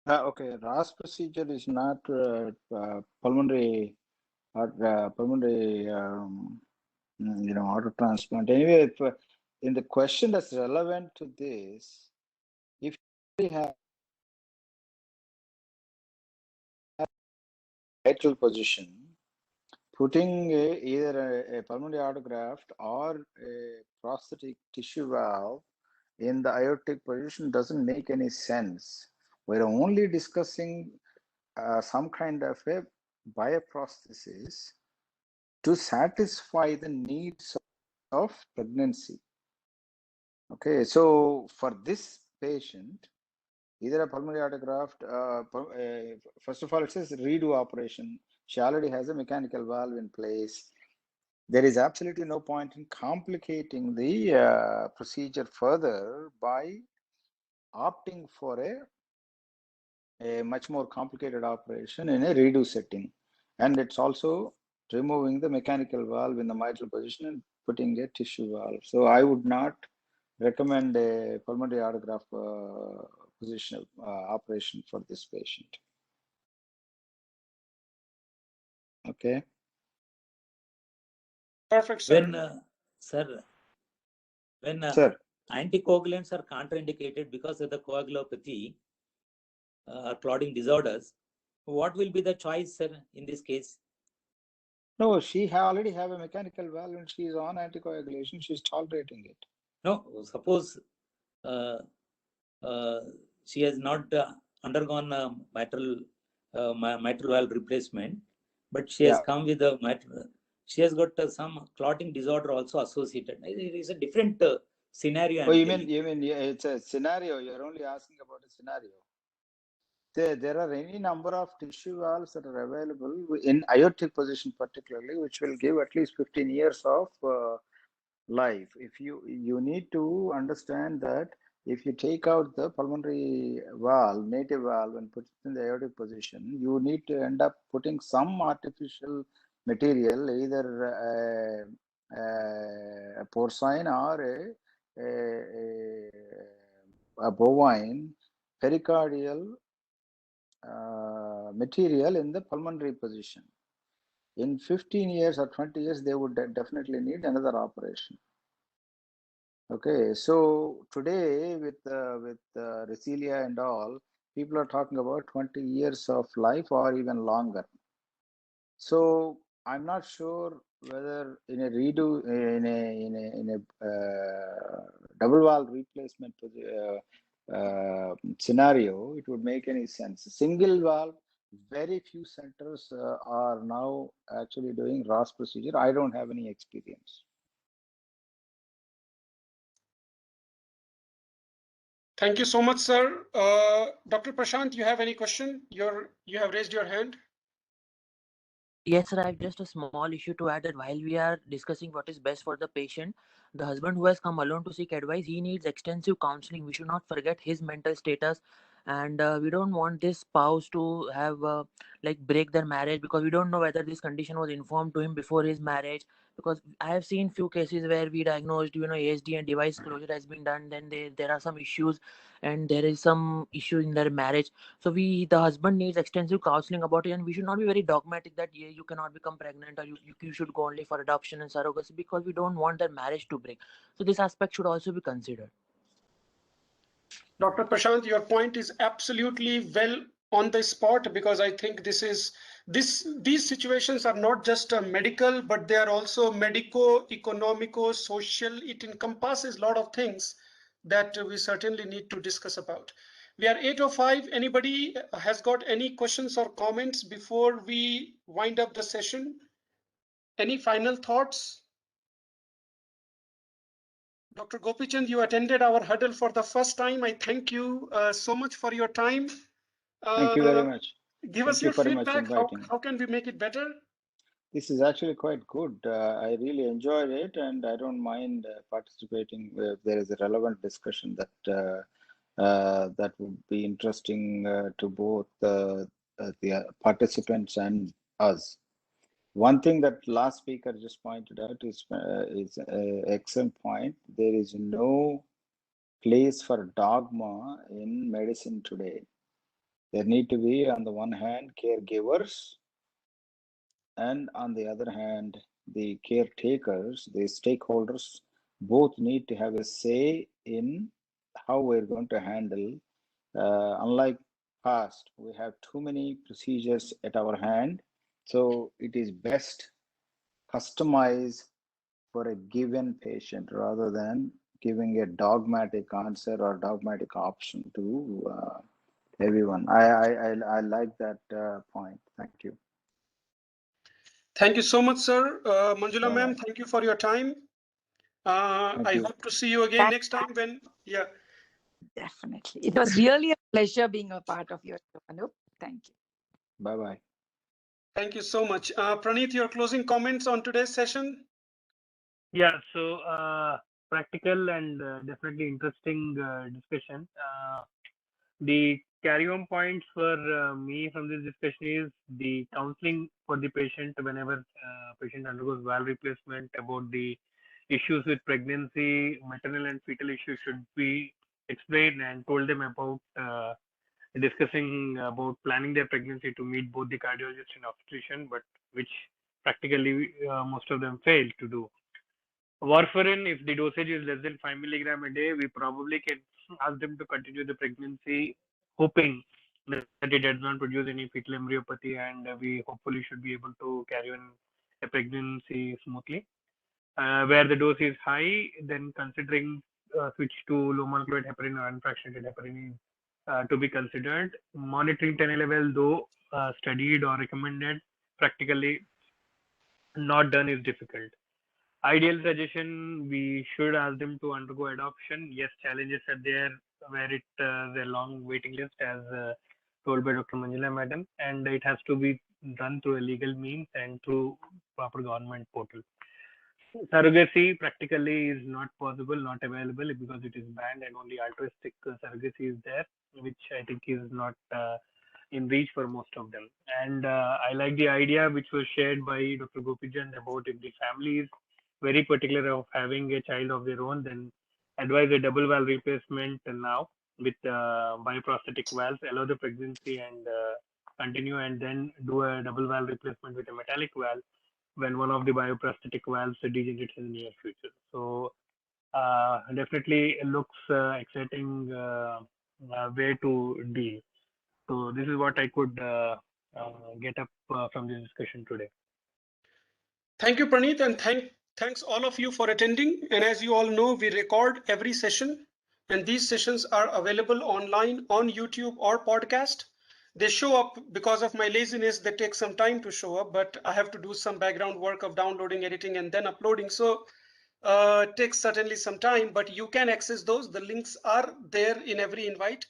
Okay, ROS procedure is not pulmonary auto transplant. Anyway, if, in the question that's relevant to this, if you have vital position, putting either a pulmonary autograft or a prosthetic tissue valve in the aortic position doesn't make any sense. We're only discussing some kind of a bioprosthesis to satisfy the needs of pregnancy. Okay, so for this patient, either a pulmonary autograft, first of all, it says redo operation. She already has a mechanical valve in place. There is absolutely no point in complicating the procedure further by opting for a much more complicated operation in a redo setting. And it's also removing the mechanical valve in the mitral position and putting a tissue valve. So I would not recommend a pulmonary autograft position operation for this patient. Okay. Perfect, sir. When Sir. Anticoagulants are contraindicated because of the coagulopathy or clotting disorders, what will be the choice, sir, in this case? No, she already have a mechanical valve and she is on anticoagulation. She's tolerating it. No, suppose she has not undergone mitral valve replacement, but she has come with a mitral. She has got some clotting disorder also associated. It is a different scenario. Oh, you mean it's a scenario? You're only asking about a scenario. There are any number of tissue valves that are available in aortic position, particularly, which will give at least 15 years of life. If you need to understand that if you take out the pulmonary valve, native valve, and put it in the aortic position, you need to end up putting some artificial material, either a porcine or a bovine pericardial material in the pulmonary position. In 15 years or 20 years, they would definitely need another operation. Okay, so today with Resilia and all, people are talking about 20 years of life or even longer. So I'm not sure whether in a redo in a double valve replacement scenario, it would make any sense. Single valve, very few centers are now actually doing ROS procedure. I don't have any experience. Thank you so much, sir. Dr. Prashant, you have any question? You have raised your hand. Yes, sir. I have just a small issue to add that while we are discussing what is best for the patient, the husband who has come alone to seek advice, he needs extensive counseling. We should not forget his mental status and we don't want this spouse to have like break their marriage, because we don't know whether this condition was informed to him before his marriage. Because I have seen few cases where we diagnosed, ASD and device closure has been done, then there are some issues and there is some issue in their marriage. So the husband needs extensive counseling about it, and we should not be very dogmatic that yeah, you cannot become pregnant, or you should go only for adoption and surrogacy, because we don't want their marriage to break. So this aspect should also be considered. Dr. Prashant, your point is absolutely well on the spot, because I think these situations are not just medical, but they are also medico-economico, social. It encompasses a lot of things that we certainly need to discuss about. We are 8:05. Anybody has got any questions or comments before we wind up the session? Any final thoughts? Dr. Gopichand, you attended our huddle for the first time. I thank you so much for your time. Thank you very much. Give us Thank you your very much feedback. inviting. How can we make it better? This is actually quite good. I really enjoyed it, and I don't mind participating if there is a relevant discussion that would be interesting to both the participants and us. One thing that last speaker just pointed out is an excellent point. There is no place for dogma in medicine today. There need to be, on the one hand, caregivers, and on the other hand, the caretakers, the stakeholders, both need to have a say in how we're going to handle. Unlike past, we have too many procedures at our hand, so it is best customize for a given patient rather than giving a dogmatic answer or dogmatic option to everyone. I like that point. Thank you. Thank you so much, sir. Manjula ma'am, Bye-bye. thank you for your time. Thank I you. hope to see you again next time when, yeah. Definitely. It was really a pleasure being a part of your show, Anoop. Thank you. Bye-bye. Thank you so much. Praneeth, your closing comments on today's session? Yeah, so practical and definitely interesting discussion. The carry-on points for me from this discussion is the counseling for the patient whenever patient undergoes valve replacement, about the issues with pregnancy, maternal and fetal issues should be explained and told them about discussing about planning their pregnancy to meet both the cardiologist and obstetrician, but which practically most of them fail to do. Warfarin, if the dosage is less than 5 milligram a day, we probably can ask them to continue the pregnancy, hoping that it does not produce any fetal embryopathy, and we hopefully should be able to carry on a pregnancy smoothly. Where the dose is high, then considering switch to low molecular weight heparin or unfractionated heparin is to be considered. Monitoring 10 level, though studied or recommended, practically not done is difficult. Ideal suggestion, we should ask them to undergo adoption. Yes, challenges are there where the long waiting list, as told by Dr. Manjula Madam, and it has to be done through a legal means and through proper government portal. Surrogacy practically is not possible, not available, because it is banned, and only altruistic surrogacy is there, which I think is not in reach for most of them. And I like the idea which was shared by Dr. Gopichand about if the family is very particular of having a child of their own, then advise a double valve replacement now with bioprosthetic valves, allow the pregnancy and continue, and then do a double valve replacement with a metallic valve when one of the bioprosthetic valves degenerates in the near future. So definitely looks exciting way to deal. So this is what I could get up from this discussion today. Thank you, Praneeth, and thanks all of you for attending. And as you all know, we record every session, and these sessions are available online on YouTube or podcast. They show up because of my laziness. They take some time to show up, but I have to do some background work of downloading, editing, and then uploading. So it takes certainly some time, but you can access those. The links are there in every invite.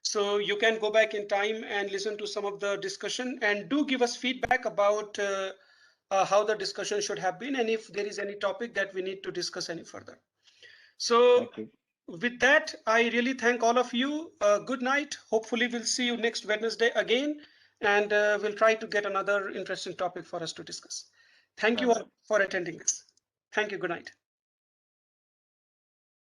So you can go back in time and listen to some of the discussion, and do give us feedback about how the discussion should have been, and if there is any topic that we need to discuss any further. So Thank you. with that, I really thank all of you. Good night. Hopefully, we'll see you next Wednesday again, and we'll try to get another interesting topic for us to discuss. Thank you all for attending this. Thank you. Good night.